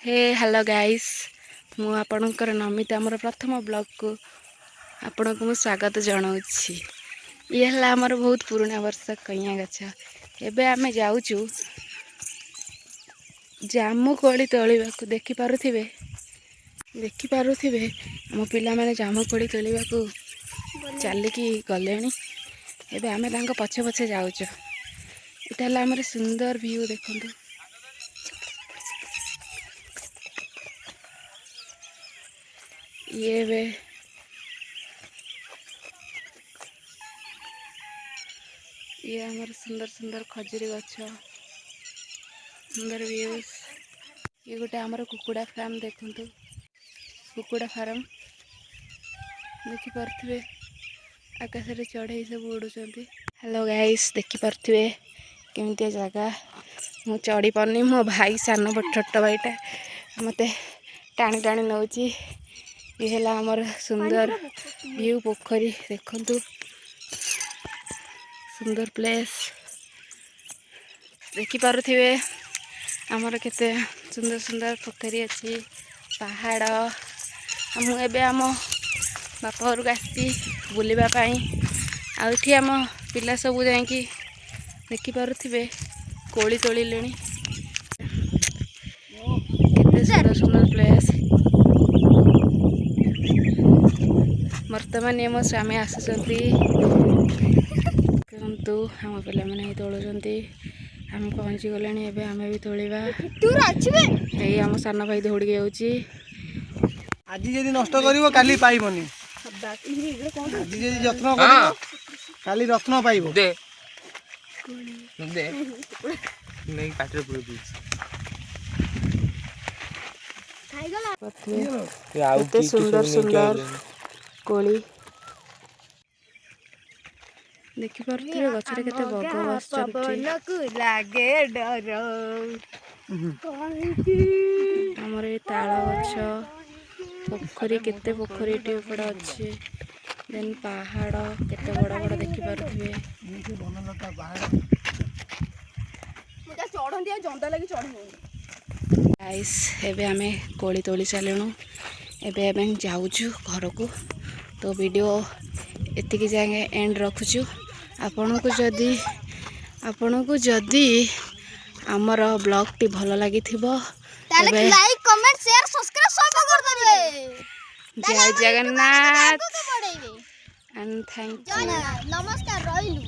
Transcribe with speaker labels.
Speaker 1: हे hello guys मु आपणकर नमिता आमर प्रथम ब्लॉग को आपण को स्वागत जनाऊँगी। ये है आमर बहुत पुराना वर्ष कइया गछ। एबे आमे जाऊचु जामु कोली तोलिबा को देखि पारुथिबे आम पिला माने जामु कोली तोलिबा को चलिकी गलेनी। एबे आमे तांको पछे पछे जाऊचु। इटा है आमर सुंदर व्यू देखंतु। ये हमारे सुंदर सुंदर खजुरी गछ सुंदर व्यूज। ये गोटे आमर कुकुड़ा फार्म देखंतु। कुकुड़ा फार्म देखि पारथिबे आकाश रे चढ़ई सब उड़ुचंती। हेलो गाइस देखि पारथिबे केमितिया जगह मु चढ़ी पारनी। मो भाई सान छोट भाईटा मते टाणी टाणी नौची। ये है आमर सुंदर व्यू पोखरी देखंतु। सुंदर प्लेस देखि पारुथिबे आमर केते सुंदर सुंदर पोखरी अच्छी पहाड़। मु एबे आम बापा घर आसी बुलिबा पाई आउठी आम पिला सब जाइकी देखि पारुथिबे कोली तोलिलेनी। केते सुंदर सुंदर प्लेस। वर्तमान मो स्वामी आसुचंती किंतु आम पिला माने तोलुचंती। आम पहुँची गले एबे आमे भी तोलिबा। एई आम सान भाई दौड़ी जाउची।
Speaker 2: आज यदि नष्ट करिवो काली पाइबनी। आज यदि यत्न करिवो काली रत्न पाइबो। दे दे नहीं पाटर पुरो दी
Speaker 1: केते सुंदर सुंदर कोली देखि पारथिबे गछरे केते बग बसचंती।
Speaker 3: लागे डर
Speaker 1: हमर ए ताळ गछ पोखरी केते पोखरी टिपड़ अच्छे। देन पहाड़ केते बड़ बड़ देखि पारथिबे। गाइस एबे आमे कोली तोली सालेणु। एबे एबे जाउछु घर को। तो वीडियो एतिकी जाए एंड रखुछु। आपन को जदी आमर ब्लॉग टी भल लगी थिबो
Speaker 3: ताले लाइक कमेंट शेयर सब्सक्राइब सब कर देबे।
Speaker 1: जय जगन्नाथ एंड थैंक यू।
Speaker 3: नमस्कार रहिलु।